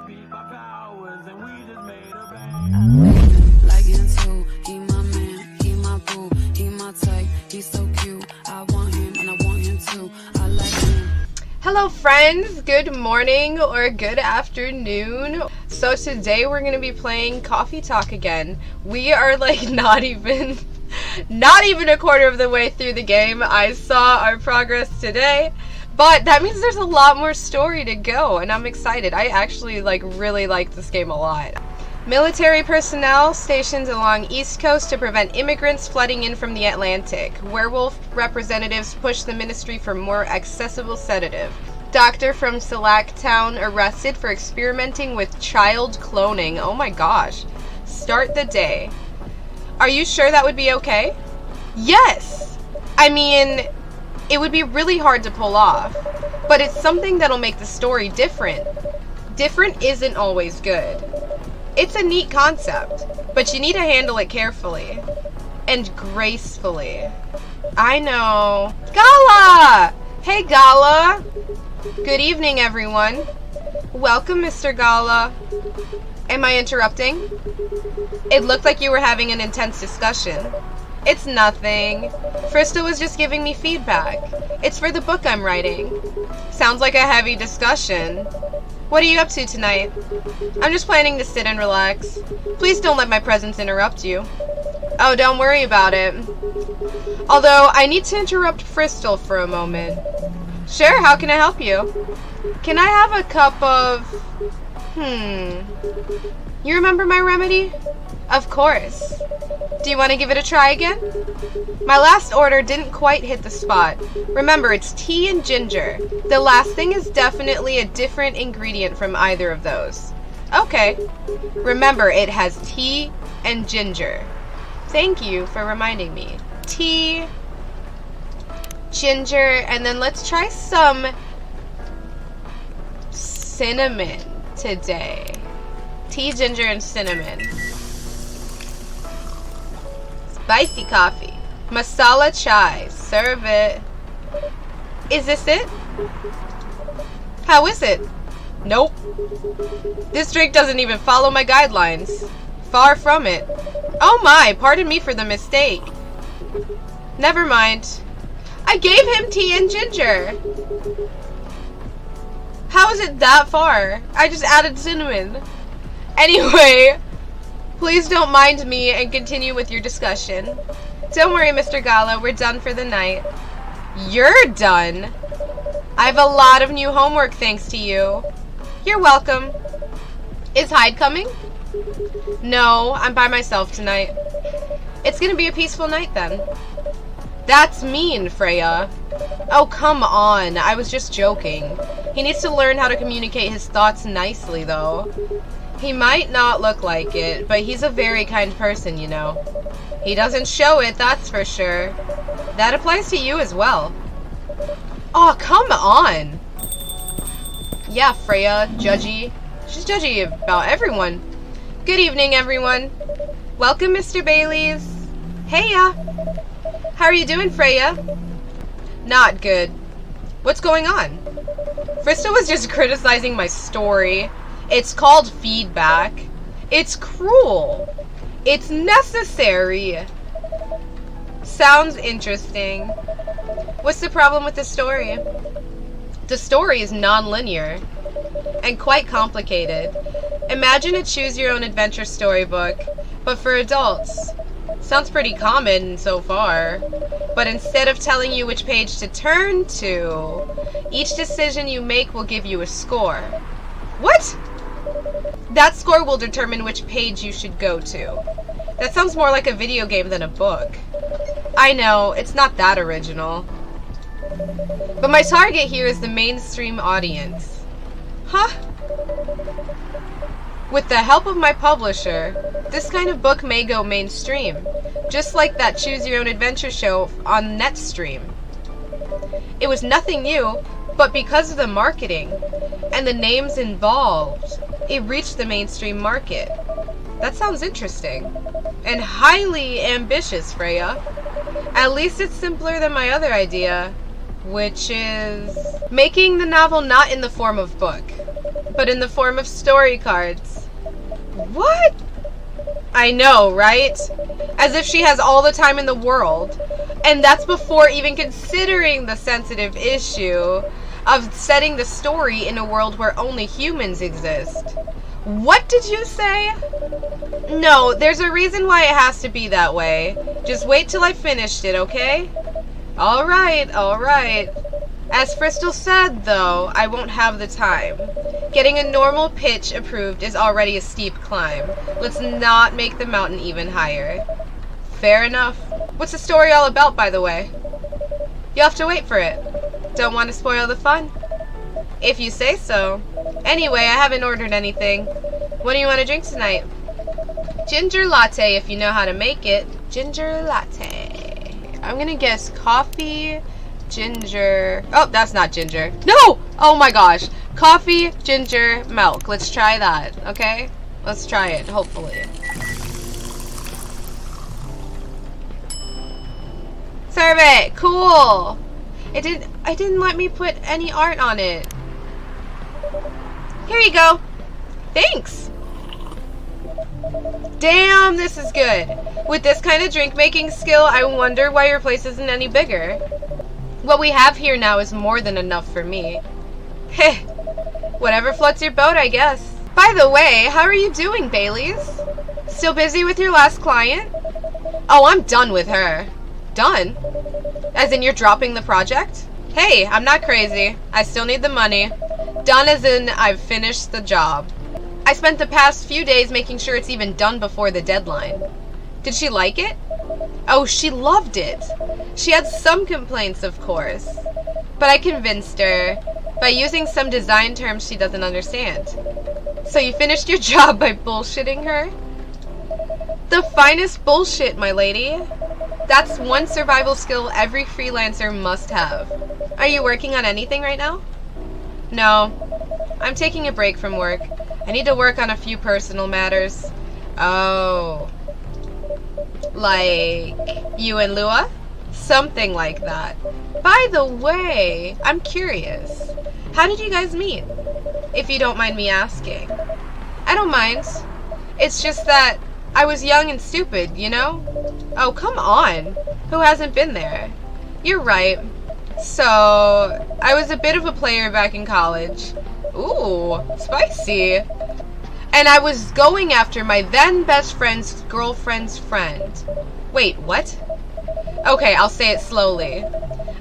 Like him too, he my man, he my boo, he my type, he's so cute. I want him and I want him too. I like him. Hello friends, good morning or good afternoon. So today we're going to be playing Coffee Talk again. We are like not even a quarter of the way through the game. I saw our progress today, but that means there's a lot more story to go and I'm excited. I actually really like this game a lot. Military personnel stationed along East Coast to prevent immigrants flooding in from the Atlantic. Werewolf representatives push the ministry for more accessible sedative. Doctor from Salac Town arrested for experimenting with child cloning. Oh my gosh. Start the day. Are you sure that would be okay? Yes! I mean, it would be really hard to pull off, but it's something that'll make the story different. Different isn't always good. It's a neat concept, but you need to handle it carefully and gracefully. I know. Gala! Hey, Gala! Good evening, everyone. Welcome, Mr. Gala. Am I interrupting? It looked like you were having an intense discussion. It's nothing. Frista was just giving me feedback. It's for the book I'm writing. Sounds like a heavy discussion. What are you up to tonight? I'm just planning to sit and relax. Please don't let my presence interrupt you. Oh, don't worry about it. Although, I need to interrupt Fristel for a moment. Sure, how can I help you? Can I have a cup of... You remember my remedy? Of course. Do you want to give it a try again? My last order didn't quite hit the spot. Remember, it's tea and ginger. The last thing is definitely a different ingredient from either of those. Okay. Remember, it has tea and ginger. Thank you for reminding me. Tea, ginger, and then let's try some cinnamon today. Tea, ginger, and cinnamon. Spicy coffee. Masala chai. Serve it. Is this it? How is it? Nope. This drink doesn't even follow my guidelines. Far from it. Oh my, pardon me for the mistake. Never mind. I gave him tea and ginger. How is it that far? I just added cinnamon. Anyway, please don't mind me and continue with your discussion. Don't worry, Mr. Gala, we're done for the night. You're done? I have a lot of new homework thanks to you. You're welcome. Is Hyde coming? No, I'm by myself tonight. It's gonna be a peaceful night then. That's mean, Freya. Oh, come on. I was just joking. He needs to learn how to communicate his thoughts nicely, though. He might not look like it, but he's a very kind person, you know. He doesn't show it, that's for sure. That applies to you as well. Oh, come on! Yeah, Freya, judgy. She's judgy about everyone. Good evening, everyone. Welcome, Mr. Baileys. Heya! How are you doing, Freya? Not good. What's going on? Frista was just criticizing my story. It's called feedback. It's cruel. It's necessary. Sounds interesting. What's the problem with the story? The story is non-linear and quite complicated. Imagine a choose-your-own-adventure storybook, but for adults. Sounds pretty common so far, but instead of telling you which page to turn to, each decision you make will give you a score. What? That score will determine which page you should go to. That sounds more like a video game than a book. I know, it's not that original. But my target here is the mainstream audience. Huh? With the help of my publisher, this kind of book may go mainstream, just like that Choose Your Own Adventure show on Netstream. It was nothing new, but because of the marketing and the names involved, it reached the mainstream market. That sounds interesting. And highly ambitious, Freya. At least it's simpler than my other idea, which is making the novel not in the form of book. but in the form of story cards. What? I know, right? As if she has all the time in the world. And that's before even considering the sensitive issue of setting the story in a world where only humans exist. What did you say? No, there's a reason why it has to be that way. Just wait till I finished it, okay? Alright, alright. As Frystal said, though, I won't have the time. Getting a normal pitch approved is already a steep climb. Let's not make the mountain even higher. Fair enough. What's the story all about, by the way? You'll have to wait for it. Don't want to spoil the fun? If you say so. Anyway, I haven't ordered anything. What do you want to drink tonight? Ginger latte, if you know how to make it. Ginger latte. I'm gonna guess coffee, ginger... Oh, that's not ginger. No! Oh my gosh. Coffee, ginger, milk. Let's try that, okay? Let's try it, hopefully. Serve it! Cool! It didn't let me put any art on it. Here you go. Thanks! Damn, this is good. With this kind of drink-making skill, I wonder why your place isn't any bigger. What we have here now is more than enough for me. Heh. Whatever floats your boat, I guess. By the way, how are you doing, Baileys? Still busy with your last client? Oh, I'm done with her. Done? As in you're dropping the project? Hey, I'm not crazy. I still need the money. Done as in I've finished the job. I spent the past few days making sure it's even done before the deadline. Did she like it? Oh, she loved it. She had some complaints, of course. But I convinced her by using some design terms she doesn't understand. So you finished your job by bullshitting her? The finest bullshit, my lady. That's one survival skill every freelancer must have. Are you working on anything right now? No. I'm taking a break from work. I need to work on a few personal matters. Oh. Like you and Lua? Something like that. By the way, I'm curious. How did you guys meet? If you don't mind me asking. I don't mind. It's just that I was young and stupid, you know? Oh, come on. Who hasn't been there? You're right. So, I was a bit of a player back in college. Ooh, spicy. And I was going after my then best friend's girlfriend's friend. Wait, what? Okay, I'll say it slowly.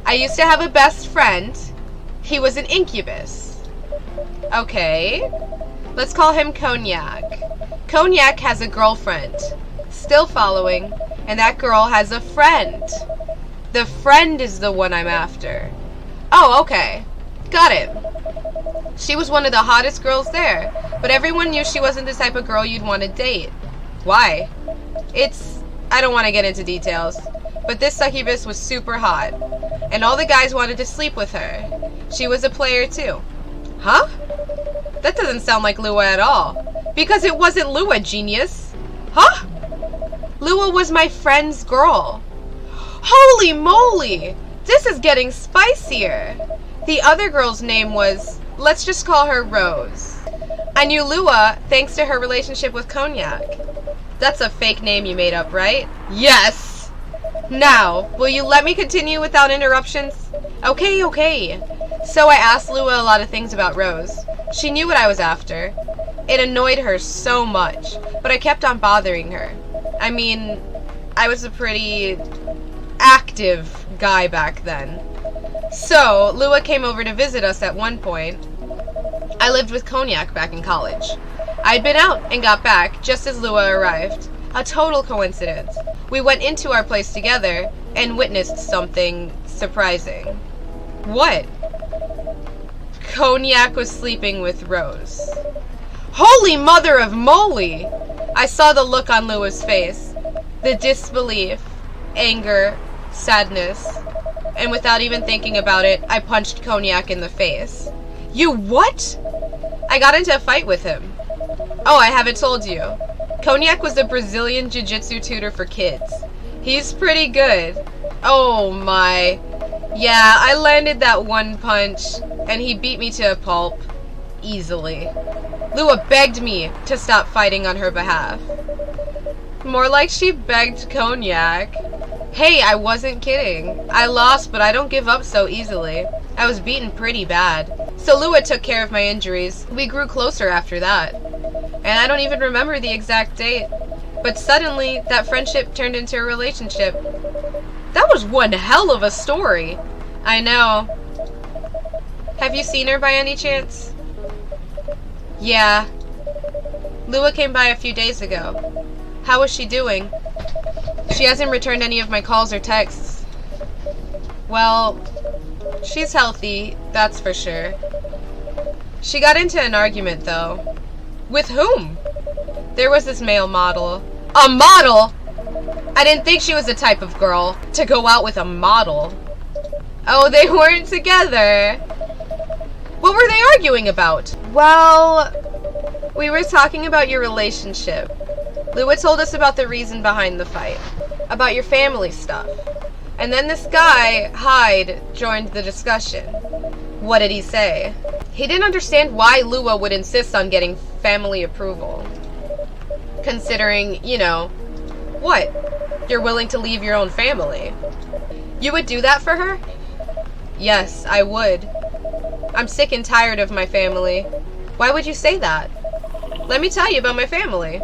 I used to have a best friend. He was an incubus. Okay. Let's call him Cognac. Cognac has a girlfriend. Still following. And that girl has a friend. The friend is the one I'm after. Oh, okay. Got it. She was one of the hottest girls there, but everyone knew she wasn't the type of girl you'd want to date. Why? I don't want to get into details, but this succubus was super hot, and all the guys wanted to sleep with her. She was a player too. Huh? That doesn't sound like Lua at all, because it wasn't Lua, genius. Huh? Lua was my friend's girl. Holy moly! This is getting spicier. The other girl's name was, let's just call her Rose. I knew Lua thanks to her relationship with Cognac. That's a fake name you made up, right? Yes! Now, will you let me continue without interruptions? Okay, okay. So I asked Lua a lot of things about Rose. She knew what I was after. It annoyed her so much, but I kept on bothering her. I mean, I was a pretty active guy back then. So, Lua came over to visit us at one point. I lived with Cognac back in college. I'd been out and got back just as Lua arrived. A total coincidence. We went into our place together and witnessed something surprising. What? Cognac was sleeping with Rose. Holy mother of moly! I saw the look on Lua's face. The disbelief, anger, sadness. And without even thinking about it, I punched Cognac in the face. You what? I got into a fight with him. Oh, I haven't told you. Cognac was a Brazilian jiu-jitsu tutor for kids. He's pretty good. Oh my. Yeah, I landed that one punch, and he beat me to a pulp. easily. Lua begged me to stop fighting on her behalf. More like she begged Cognac. Hey, I wasn't kidding. I lost, but I don't give up so easily. I was beaten pretty bad. So Lua took care of my injuries. We grew closer after that. And I don't even remember the exact date. But suddenly, that friendship turned into a relationship. That was one hell of a story. I know. Have you seen her by any chance? Yeah. Lua came by a few days ago. How is she doing? She hasn't returned any of my calls or texts. Well, she's healthy, that's for sure. She got into an argument, though. With whom? There was this male model. A model? I didn't think she was the type of girl to go out with a model. Oh, they weren't together. What were they arguing about? Well, we were talking about your relationship. Lua told us about the reason behind the fight. About your family stuff. And then this guy, Hyde, joined the discussion. What did he say? He didn't understand why Lua would insist on getting family approval. Considering, you know, what? You're willing to leave your own family. You would do that for her? Yes, I would. I'm sick and tired of my family. Why would you say that? Let me tell you about my family.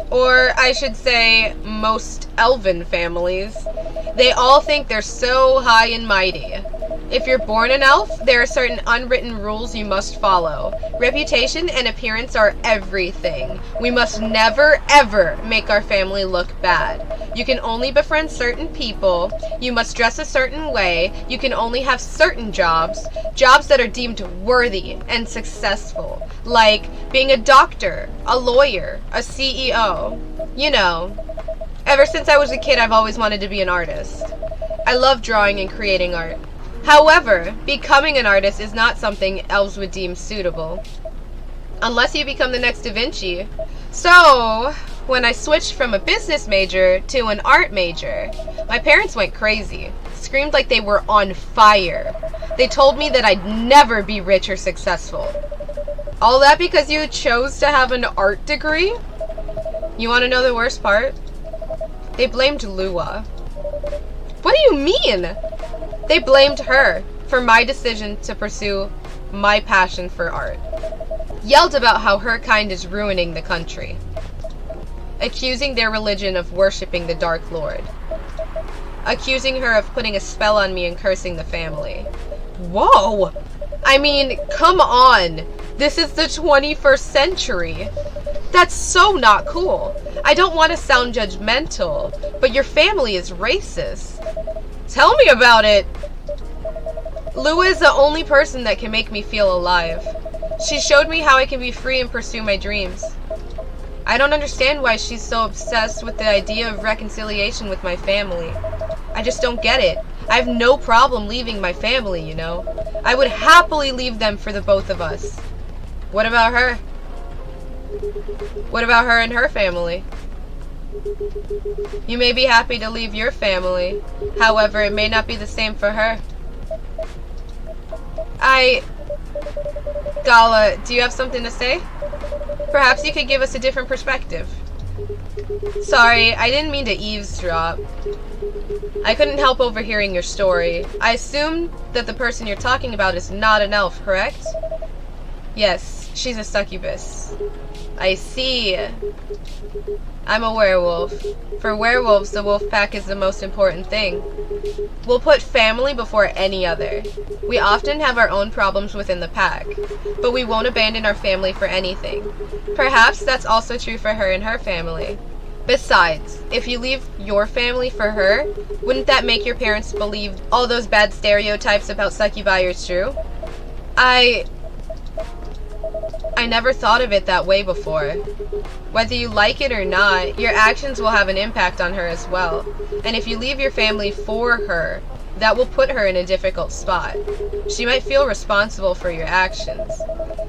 Or I should say, most elven families. They all think they're so high and mighty. If you're born an elf, there are certain unwritten rules you must follow. Reputation and appearance are everything. We must never, ever make our family look bad. You can only befriend certain people. You must dress a certain way. You can only have certain jobs. Jobs that are deemed worthy and successful. Like being a doctor, a lawyer, a CEO. You know. Ever since I was a kid, I've always wanted to be an artist. I love drawing and creating art. However, becoming an artist is not something elves would deem suitable. Unless you become the next Da Vinci. So, when I switched from a business major to an art major, my parents went crazy. Screamed like they were on fire. They told me that I'd never be rich or successful. All that because you chose to have an art degree? You want to know the worst part? They blamed Lua. What do you mean? They blamed her for my decision to pursue my passion for art. Yelled about how her kind is ruining the country. Accusing their religion of worshipping the Dark Lord. Accusing her of putting a spell on me and cursing the family. Whoa! I mean, come on! This is the 21st century! That's so not cool! I don't want to sound judgmental, but your family is racist. Tell me about it! Lua is the only person that can make me feel alive. She showed me how I can be free and pursue my dreams. I don't understand why she's so obsessed with the idea of reconciliation with my family. I just don't get it. I have no problem leaving my family, you know. I would happily leave them for the both of us. What about her? What about her and her family? You may be happy to leave your family. However, it may not be the same for her. Gala, do you have something to say? Perhaps you could give us a different perspective. Sorry, I didn't mean to eavesdrop. I couldn't help overhearing your story. I assume that the person you're talking about is not an elf, correct? Yes, she's a succubus. I see. I'm a werewolf. For werewolves, the wolf pack is the most important thing. We'll put family before any other. We often have our own problems within the pack, but we won't abandon our family for anything. Perhaps that's also true for her and her family. Besides, if you leave your family for her, wouldn't that make your parents believe all those bad stereotypes about succubi are true? I never thought of it that way before. Whether you like it or not, your actions will have an impact on her as well. And if you leave your family for her, that will put her in a difficult spot. She might feel responsible for your actions.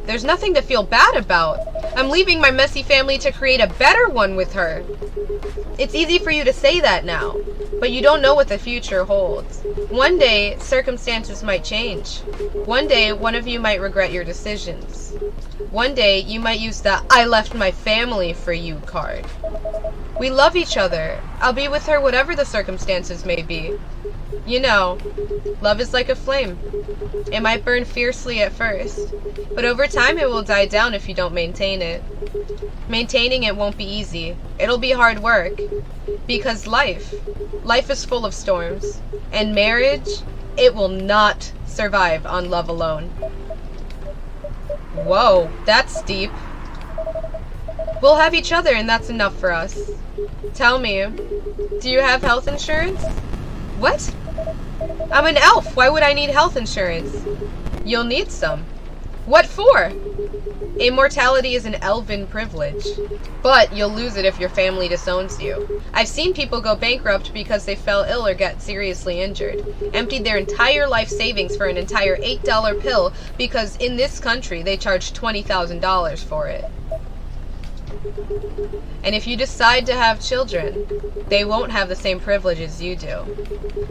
There's nothing to feel bad about. I'm leaving my messy family to create a better one with her. It's easy for you to say that now, but you don't know what the future holds. One day, circumstances might change. One day, one of you might regret your decisions. One day, you might use the I left my family for you card. We love each other. I'll be with her whatever the circumstances may be. You know, love is like a flame. It might burn fiercely at first, but over time it will die down if you don't maintain it. Maintaining it won't be easy. It'll be hard work. Because life is full of storms. And marriage, it will not survive on love alone. Whoa, that's deep. We'll have each other and that's enough for us. Tell me, do you have health insurance? What? I'm an elf. Why would I need health insurance? You'll need some. What for? Immortality is an elven privilege. But you'll lose it if your family disowns you. I've seen people go bankrupt because they fell ill or get seriously injured. Emptied their entire life savings for an entire $8 pill because in this country they charge $20,000 for it. And if you decide to have children, they won't have the same privileges you do.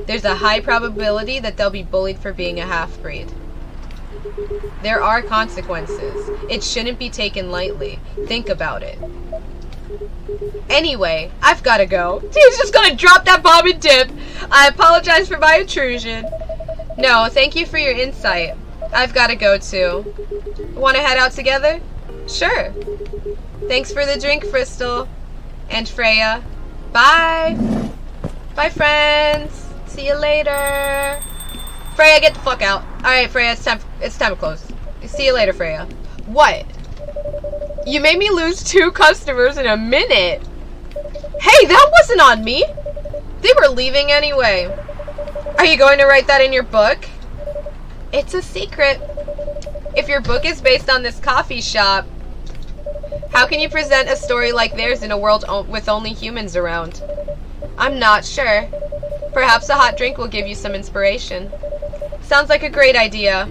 There's a high probability that they'll be bullied for being a half-breed. There are consequences. It shouldn't be taken lightly. Think about it. Anyway, I've gotta go. He's just gonna drop that bomb and dip. I apologize for my intrusion. No, thank you for your insight. I've gotta go too. Wanna head out together? Sure. Thanks for the drink, Crystal. And Freya. Bye. Bye, friends. See you later. Freya, get the fuck out. Alright, Freya, it's time to close. See you later, Freya. What? You made me lose 2 customers in a minute. Hey, that wasn't on me. They were leaving anyway. Are you going to write that in your book? It's a secret. If your book is based on this coffee shop, how can you present a story like theirs in a world with only humans around? I'm not sure. Perhaps a hot drink will give you some inspiration. Sounds like a great idea.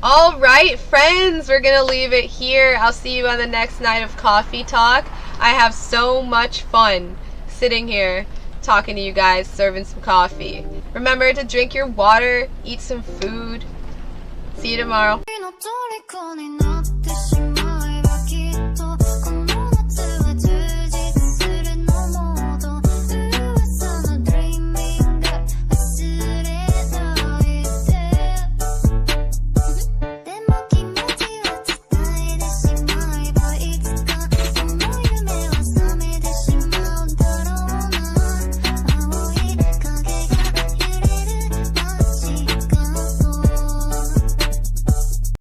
Alright, friends, we're gonna leave it here. I'll see you on the next night of Coffee Talk. I have so much fun sitting here talking to you guys, serving some coffee. Remember to drink your water, eat some food. See you tomorrow.